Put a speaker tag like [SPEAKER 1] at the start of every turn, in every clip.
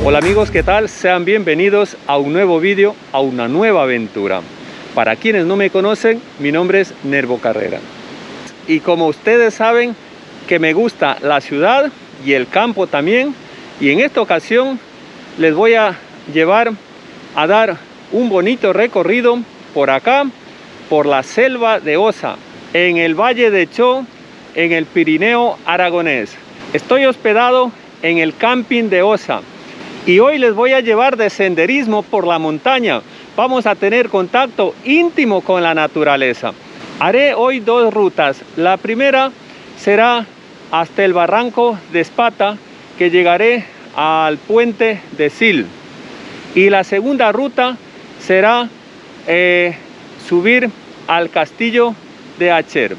[SPEAKER 1] Hola amigos, ¿qué tal? Sean bienvenidos a un nuevo vídeo, a una nueva aventura. Para quienes no me conocen, mi nombre es Nervo Carrera. Y como ustedes saben que me gusta la ciudad y el campo también, y en esta ocasión les voy a llevar a dar un bonito recorrido por acá, por la selva de Osa, en el Valle de Choo, en el Pirineo aragonés. Estoy hospedado en el camping de Osa. Y hoy les voy a llevar de senderismo por la montaña. Vamos a tener contacto íntimo con la naturaleza. Haré hoy dos rutas. La primera será hasta el barranco de Espata, que llegaré al puente de Sil. Y la segunda ruta será subir al castillo de Acher.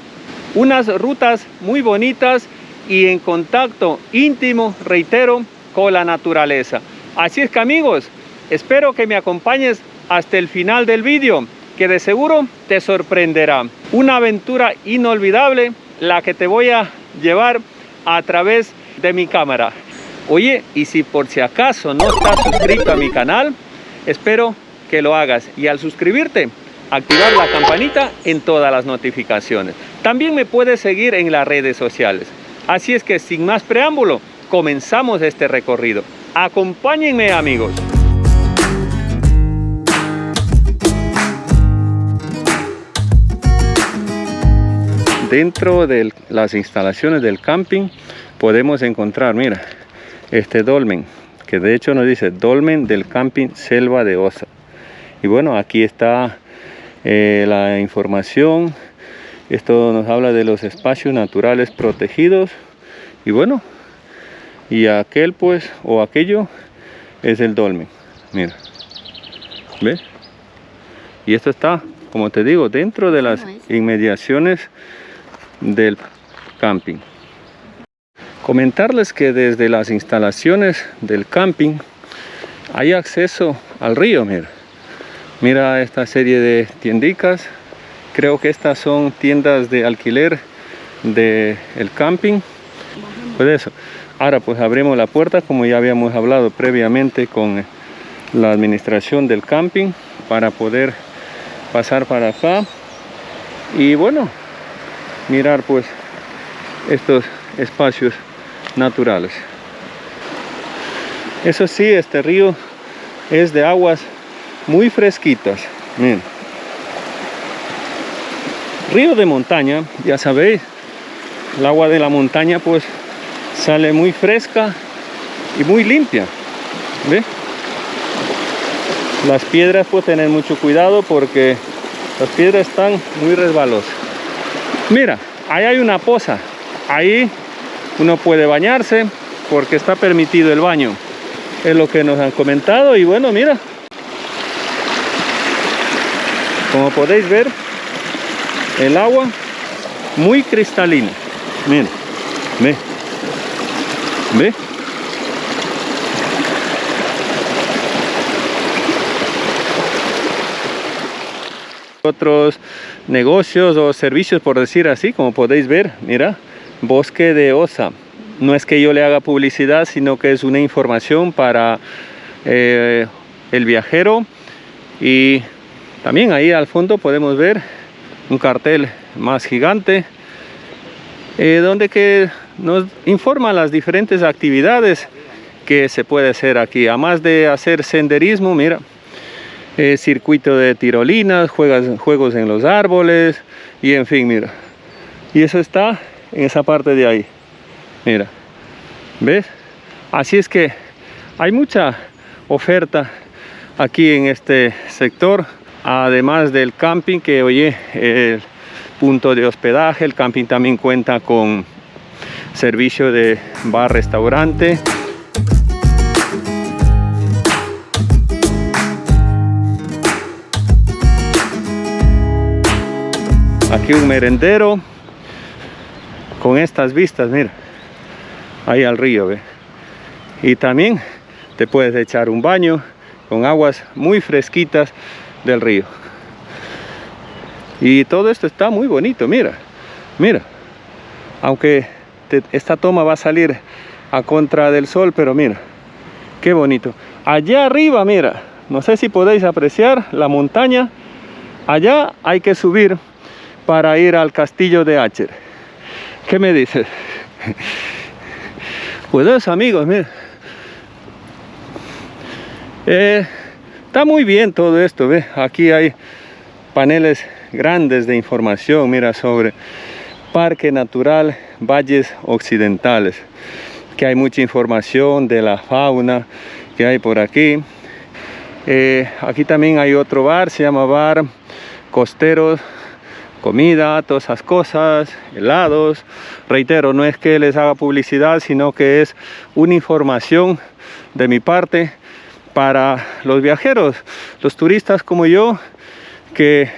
[SPEAKER 1] Unas rutas muy bonitas y en contacto íntimo, reitero, con la naturaleza. Así es que amigos, espero que me acompañes hasta el final del vídeo, que de seguro te sorprenderá. Una aventura inolvidable la que te voy a llevar a través de mi cámara. Oye, y si por si acaso no estás suscrito a mi canal, espero que lo hagas, y al suscribirte, activar la campanita en todas las notificaciones. También me puedes seguir en las redes sociales. Así es que sin más preámbulo, comenzamos este recorrido. Acompáñenme amigos. Dentro de las instalaciones del camping podemos encontrar, mira, este dolmen, que de hecho nos dice dolmen del camping Selva de Osa. Y bueno, aquí está la información. Esto nos habla de los espacios naturales protegidos. Y bueno, y aquel pues, o aquello, es el dolmen. Mira, ¿ves? Y esto está, como te digo, dentro de las inmediaciones del camping. Comentarles que desde las instalaciones del camping hay acceso al río. Mira, mira esta serie de tiendicas. Creo que estas son tiendas de alquiler del camping. Pues eso. Ahora pues abrimos la puerta, como ya habíamos hablado previamente con la administración del camping, para poder pasar para acá y bueno, mirar pues estos espacios naturales. Eso sí, este río es de aguas muy fresquitas. Miren. Río de montaña, ya sabéis, el agua de la montaña pues sale muy fresca y muy limpia. ¿Ve? Las piedras, pues tener mucho cuidado porque las piedras están muy resbalosas. Mira, ahí hay una poza. Ahí uno puede bañarse porque está permitido el baño. Es lo que nos han comentado. Y bueno, mira, como podéis ver, el agua muy cristalina. Mira, ve. ¿Ve? Otros negocios o servicios, por decir así, como podéis ver, mira, Bosque de Osa. No es que yo le haga publicidad, sino que es una información para el viajero. Y también ahí al fondo podemos ver un cartel más gigante, donde que nos informa las diferentes actividades que se puede hacer aquí. Además de hacer senderismo, mira, circuito de tirolinas, juegos en los árboles y en fin, mira. Y eso está en esa parte de ahí. Mira, ¿ves? Así es que hay mucha oferta aquí en este sector, además del camping, que oye, el punto de hospedaje. El camping también cuenta con servicio de bar-restaurante. Aquí un merendero con estas vistas, mira, ahí al río, ¿ve? Y también te puedes echar un baño con aguas muy fresquitas del río. Y todo esto está muy bonito, mira, mira. Aunque esta toma va a salir a contra del sol, pero mira, Qué bonito. Allá arriba, mira, no sé si podéis apreciar la montaña. Allá hay que subir para ir al castillo de Acher. ¿Qué me dices? Pues amigos, mira. Está muy bien todo esto, ¿ve? Aquí hay paneles grandes de información, mira, sobre Parque Natural Valles Occidentales, que hay mucha información de la fauna que hay por aquí. Aquí también hay otro bar, se llama Bar Costeros, comida, todas esas cosas, helados. Reitero, no es que les haga publicidad, sino que es una información de mi parte para los viajeros, los turistas como yo, que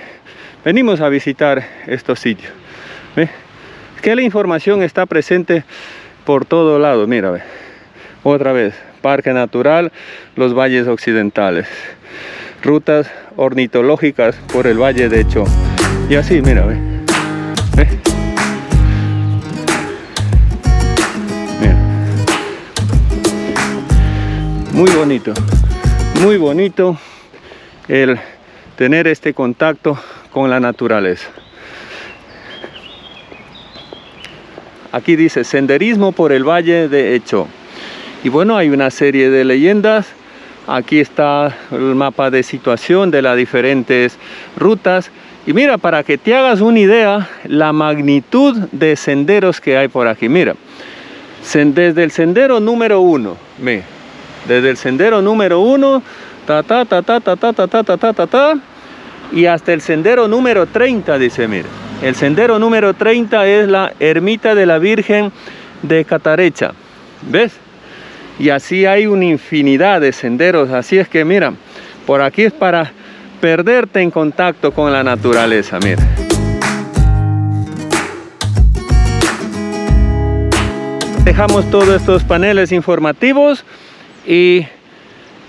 [SPEAKER 1] venimos a visitar estos sitios. ¿Ve? Que la información está presente por todo lado. Mira, ve. Otra vez, Parque Natural Los Valles Occidentales, rutas ornitológicas por el Valle de Choo. Y así, mira, ve. ¿Ve? Mira. Muy bonito el tener este contacto con la naturaleza. Aquí dice senderismo por el Valle de Choo. Y bueno, hay una serie de leyendas. Aquí está el mapa de situación de las diferentes rutas. Y mira, para que te hagas una idea, la magnitud de senderos que hay por aquí. Mira, desde el sendero número 1, desde el sendero número 1, y hasta el sendero número 30, dice, mira. El sendero número 30 es la ermita de la Virgen de Catarecha. ¿Ves? Y así hay una infinidad de senderos. Así es que mira, por aquí es para perderte en contacto con la naturaleza. Mira. Dejamos todos estos paneles informativos y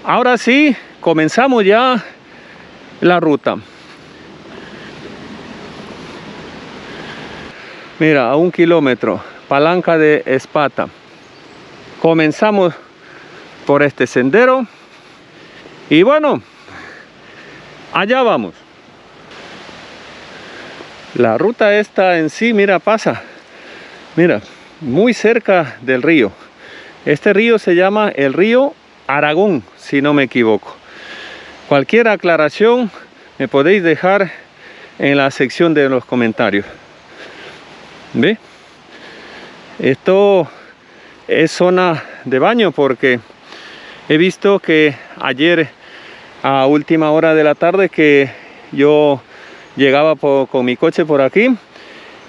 [SPEAKER 1] ahora sí comenzamos ya la ruta. Mira, a 1 kilómetro, Palanca de Espata. Comenzamos por este sendero y bueno, allá vamos. La ruta esta en sí, mira, pasa, mira, muy cerca del río. Este río se llama el río Aragón, si no me equivoco. Cualquier aclaración me podéis dejar en la sección de los comentarios. ¿Ve? Esto es zona de baño porque he visto que ayer a última hora de la tarde que yo llegaba con mi coche por aquí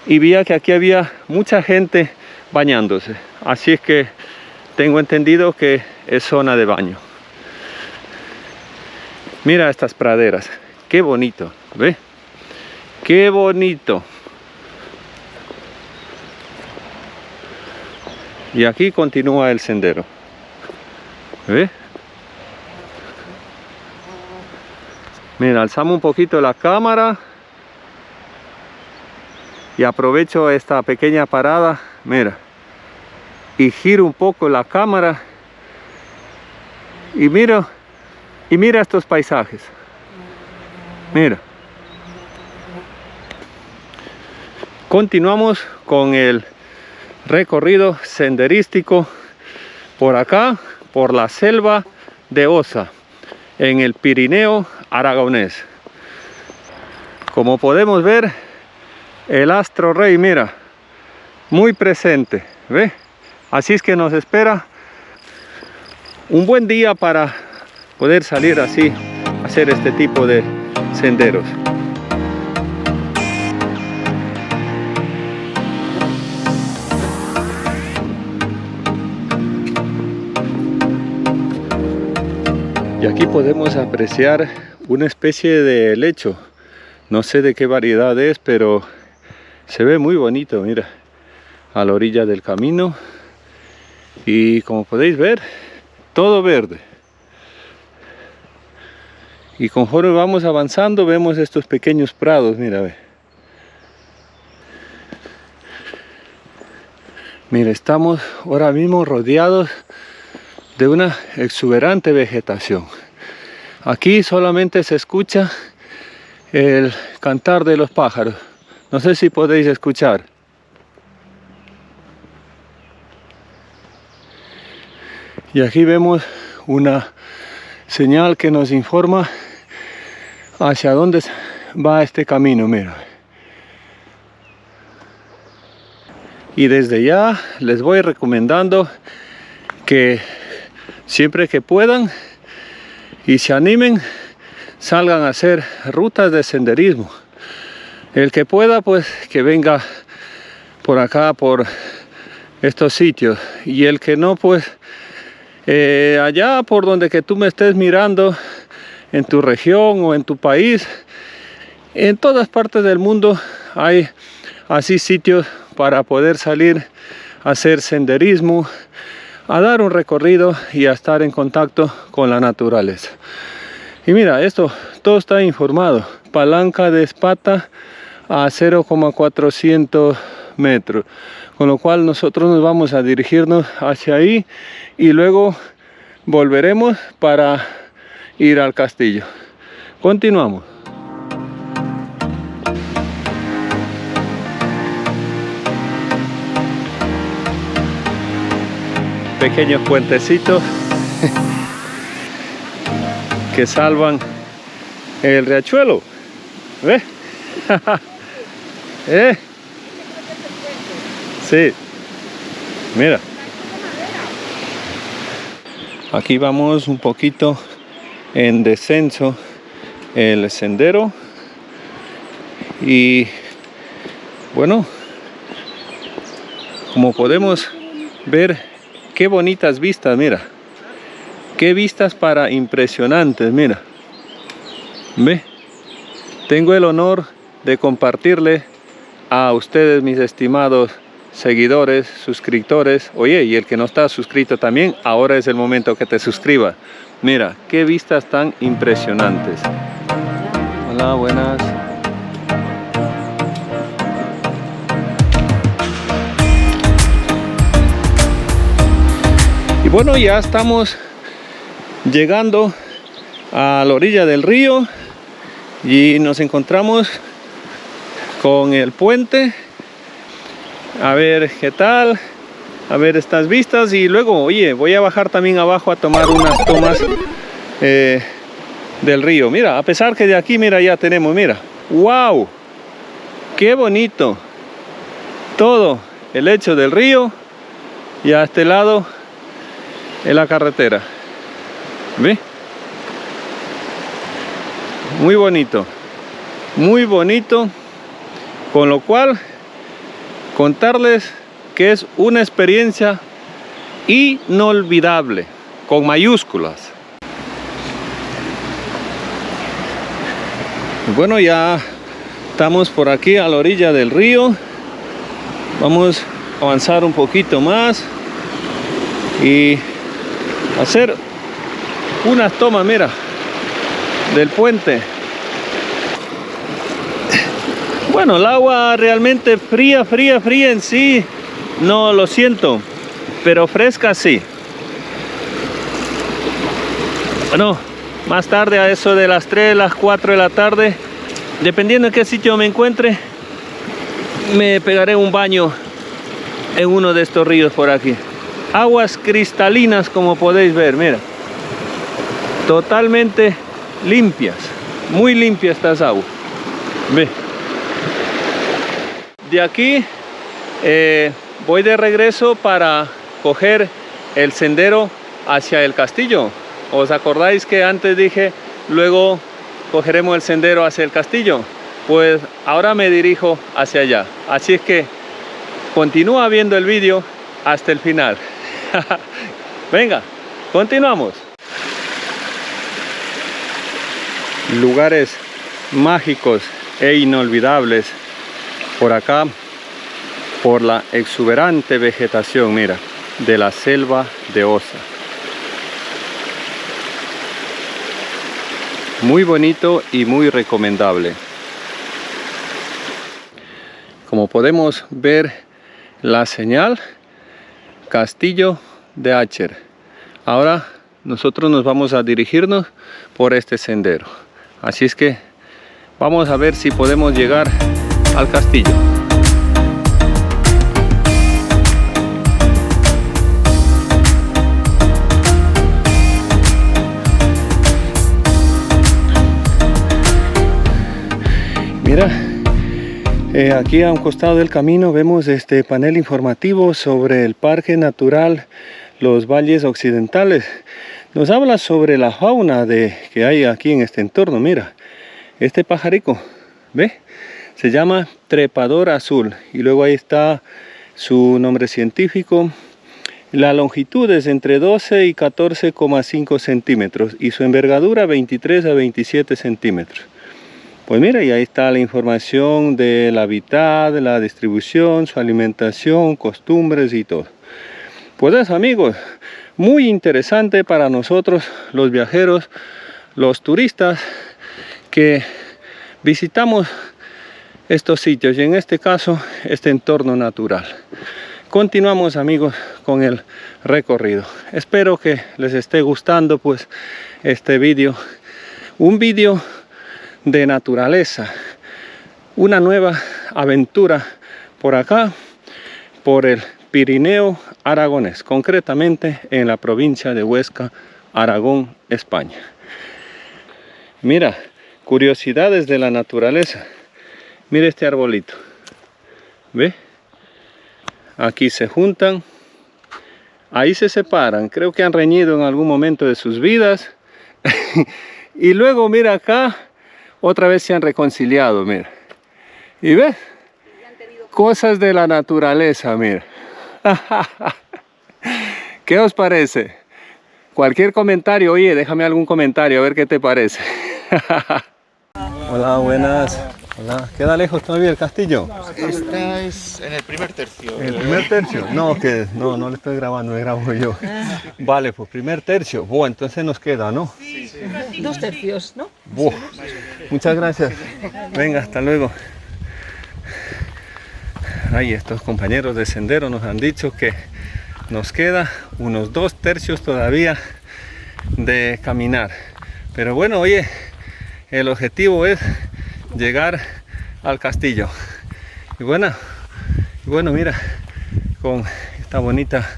[SPEAKER 1] y vi que aquí había mucha gente bañándose. Así es que tengo entendido que es zona de baño. Mira estas praderas, qué bonito, ¿ve? Qué bonito. Y aquí continúa el sendero. ¿Ve? Mira, alzamos un poquito la cámara y aprovecho esta pequeña parada, mira, y giro un poco la cámara y mira estos paisajes. Mira. Continuamos con el recorrido senderístico por acá, por la selva de Osa, en el Pirineo aragonés. Como podemos ver, el astro rey, mira, muy presente, ¿ve? Así es que nos espera un buen día para poder salir así, hacer este tipo de senderos. Y aquí podemos apreciar una especie de helecho. No sé de qué variedad es, pero se ve muy bonito, mira, a la orilla del camino. Y como podéis ver, todo verde. Y conforme vamos avanzando, vemos estos pequeños prados, mira, ve. Mira, estamos ahora mismo rodeados de una exuberante vegetación. Aquí solamente se escucha el cantar de los pájaros. No sé si podéis escuchar. Y aquí vemos una señal que nos informa hacia dónde va este camino, mira. Y desde ya les voy recomendando que siempre que puedan y se animen, salgan a hacer rutas de senderismo. El que pueda, pues que venga por acá, por estos sitios. Y el que no, pues allá por donde que tú me estés mirando, en tu región o en tu país, en todas partes del mundo hay así sitios para poder salir a hacer senderismo, a dar un recorrido y a estar en contacto con la naturaleza. Y mira, esto todo está informado. Palanca de Espata a 0,400 metros, con lo cual nosotros nos vamos a dirigirnos hacia ahí y luego volveremos para ir al castillo. Continuamos. Pequeños puentecitos que salvan el riachuelo. ¿Ves? Sí. Mira. Aquí vamos un poquito en descenso el sendero. Y bueno, como podemos ver, qué bonitas vistas, mira. Qué vistas para impresionantes, mira. Ve. Tengo el honor de compartirle a ustedes, mis estimados seguidores, suscriptores. Oye, y el que no está suscrito también, ahora es el momento que te suscribas. Mira, qué vistas tan impresionantes. Hola, buenas. Y bueno, ya estamos llegando a la orilla del río y nos encontramos con el puente. A ver qué tal, a ver estas vistas. Y luego, oye, voy a bajar también abajo a tomar unas tomas del río. Mira, a pesar que de aquí, mira, ya tenemos, mira, wow, qué bonito todo el lecho del río y a este lado en la carretera. ¿Ve? Muy bonito, con lo cual contarles que es una experiencia inolvidable, con mayúsculas. Bueno, ya estamos por aquí a la orilla del río. Vamos a avanzar un poquito más y hacer unas tomas, mira, del puente. Bueno, el agua realmente fría en sí, no lo siento, pero fresca sí. Bueno, más tarde, a eso de las 3, las 4 de la tarde, dependiendo en qué sitio me encuentre, me pegaré un baño en uno de estos ríos por aquí. Aguas cristalinas, como podéis ver, mira. Totalmente limpias, muy limpias estas aguas. Ve. De aquí voy de regreso para coger el sendero hacia el castillo. ¿Os acordáis que antes dije luego cogeremos el sendero hacia el castillo? Pues ahora me dirijo hacia allá. Así es que continúa viendo el vídeo hasta el final. Venga, continuamos. Lugares mágicos e inolvidables por acá, por la exuberante vegetación, mira, de la selva de Osa. Muy bonito y muy recomendable. Como podemos ver la señal, Castillo de Acher. Ahora nosotros nos vamos a dirigirnos por este sendero. Así es que vamos a ver si podemos llegar al castillo. Mira, aquí a un costado del camino vemos este panel informativo sobre el Parque Natural Los Valles Occidentales. Nos habla sobre la fauna que hay aquí en este entorno. Mira, este pajarico, ¿ve? Se llama trepador azul y luego ahí está su nombre científico. La longitud es entre 12 y 14,5 centímetros y su envergadura 23 a 27 centímetros. Pues mira, y ahí está la información del hábitat, de la distribución, su alimentación, costumbres y todo. Pues eso, amigos, muy interesante para nosotros los viajeros, los turistas que visitamos estos sitios y en este caso este entorno natural. Continuamos, amigos, con el recorrido. Espero que les esté gustando pues este vídeo, un vídeo de naturaleza, una nueva aventura por acá, por el Pirineo aragonés, concretamente en la provincia de Huesca, Aragón, España. Mira, curiosidades de la naturaleza. Mira este arbolito, ¿ve? Aquí se juntan, ahí se separan, creo que han reñido en algún momento de sus vidas y luego mira acá, otra vez se han reconciliado, mira. ¿Y ves? Cosas de la naturaleza, mira. ¿Qué os parece? Cualquier comentario, oye, déjame algún comentario, a ver qué te parece. Hola, buenas. Hola. ¿Queda lejos todavía el castillo?
[SPEAKER 2] Esta es en el primer tercio.
[SPEAKER 1] ¿El primer tercio? No, que no le estoy grabando, me grabo yo. Vale, pues primer tercio. Bueno, entonces nos queda, ¿no?
[SPEAKER 3] Sí. 2 tercios, ¿no?
[SPEAKER 1] Muchas gracias. Venga, hasta luego. Ahí estos compañeros de sendero nos han dicho que nos queda unos 2 tercios todavía de caminar. Pero bueno, oye, el objetivo es llegar al castillo. Y bueno, mira, con esta bonita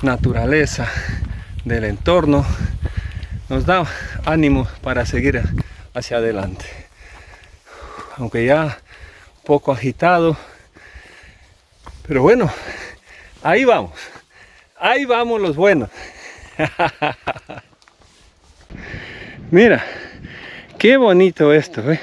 [SPEAKER 1] naturaleza del entorno, nos da ánimo para seguir hacia adelante. Aunque ya un poco agitado, pero bueno, ahí vamos los buenos. Mira, qué bonito esto, ¿eh?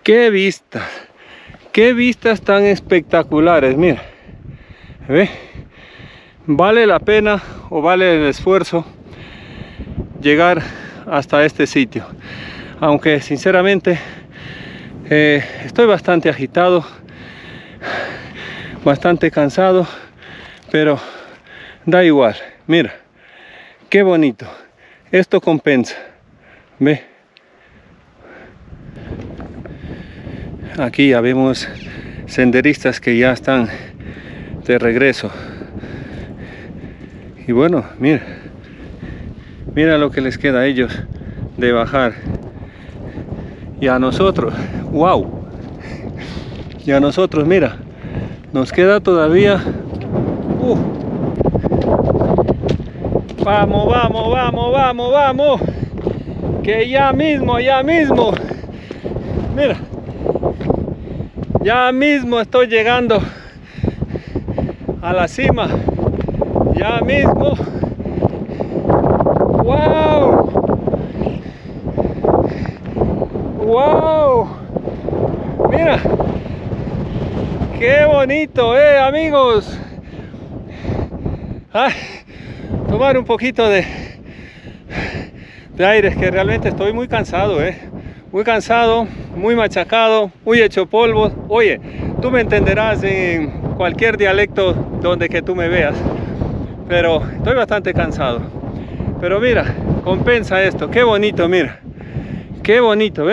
[SPEAKER 1] Qué vistas tan espectaculares, mira, ¿ve? Vale la pena o vale el esfuerzo llegar hasta este sitio, aunque sinceramente estoy bastante agitado, bastante cansado, pero da igual. Mira, qué bonito, esto compensa, ¿ve? Aquí ya vemos senderistas que ya están de regreso. Y bueno, mira lo que les queda a ellos de bajar. Y a nosotros, wow. Y a nosotros, mira, nos queda todavía. Vamos. Que ya mismo. Mira. Ya mismo estoy llegando a la cima. Ya mismo. ¡Wow! Mira. ¡Qué bonito, amigos! Ay, tomar un poquito de aire, que realmente estoy muy cansado, muy cansado, muy machacado, muy hecho polvo. Oye, tú me entenderás en cualquier dialecto donde que tú me veas, pero estoy bastante cansado. Pero mira, compensa esto. Qué bonito, mira, qué bonito,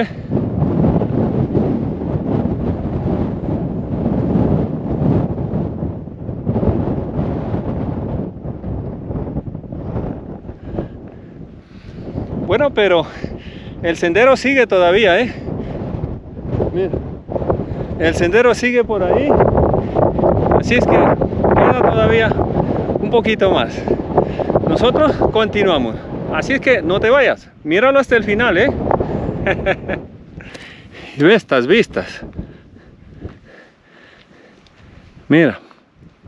[SPEAKER 1] Bueno, pero el sendero sigue todavía, ¿eh? Mira, el sendero sigue por ahí. Así es que queda todavía un poquito más. Nosotros continuamos. Así es que no te vayas. Míralo hasta el final, ¿eh? Y ve estas vistas. Mira.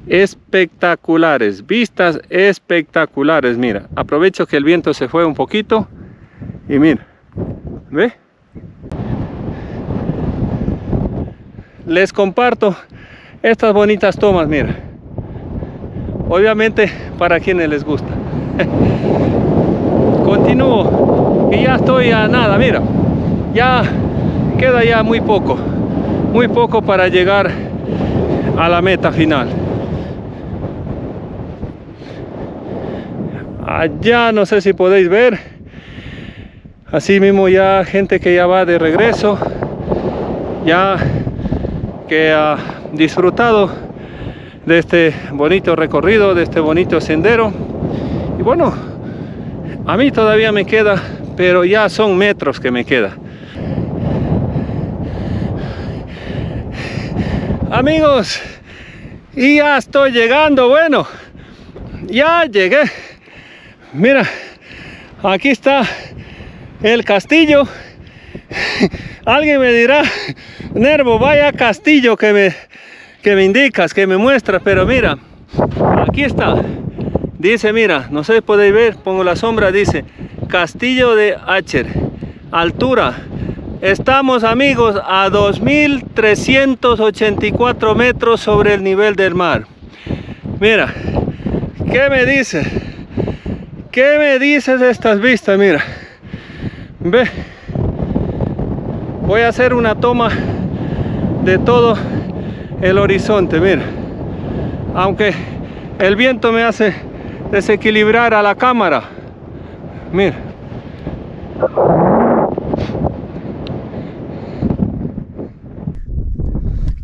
[SPEAKER 1] Espectaculares, vistas espectaculares. Mira, aprovecho que el viento se fue un poquito y mira, ¿ve? Les comparto estas bonitas tomas, mira, obviamente para quienes les gusta. Continúo y ya estoy a nada, mira, ya queda ya muy poco para llegar a la meta final. Allá no sé si podéis ver, así mismo ya gente que ya va de regreso, ya que ha disfrutado de este bonito recorrido, de este bonito sendero. Y bueno, a mí todavía me queda, pero ya son metros que me queda. Amigos, y ya estoy llegando. Bueno, ya llegué. Mira, aquí está el castillo. Alguien me dirá, Nervo, vaya castillo que me indicas, que me muestras, pero mira, aquí está. Dice, mira, no sé si podéis ver, pongo la sombra, dice Castillo de Acher, altura. Estamos, amigos, a 2384 metros sobre el nivel del mar. Mira, ¿qué me dices? ¿Qué me dices de estas vistas? Mira, ve, voy a hacer una toma de todo el horizonte. Mira, aunque el viento me hace desequilibrar a la cámara. Mira,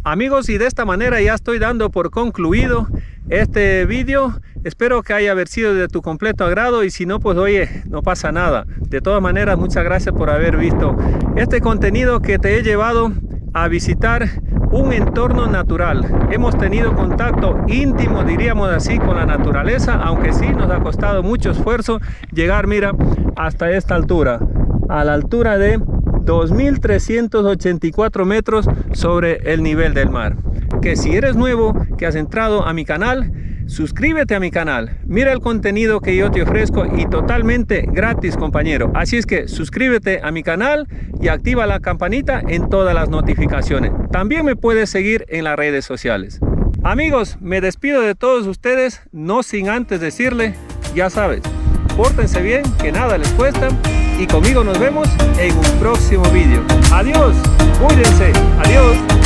[SPEAKER 1] amigos, y de esta manera ya estoy dando por concluido este vídeo. Espero que haya sido de tu completo agrado, y si no, pues oye, no pasa nada. De todas maneras, muchas gracias por haber visto este contenido que te he llevado a visitar un entorno natural. Hemos tenido contacto íntimo, diríamos así, con la naturaleza, aunque sí nos ha costado mucho esfuerzo llegar, mira, hasta esta altura, a la altura de 2384 metros sobre el nivel del mar. Que si eres nuevo, que has entrado a mi canal, suscríbete a mi canal, mira el contenido que yo te ofrezco, y totalmente gratis, compañero. Así es que suscríbete a mi canal y activa la campanita en todas las notificaciones. También me puedes seguir en las redes sociales. Amigos, me despido de todos ustedes, no sin antes decirle, ya sabes, pórtense bien, que nada les cuesta, y conmigo nos vemos en un próximo vídeo. Adiós, cuídense, adiós.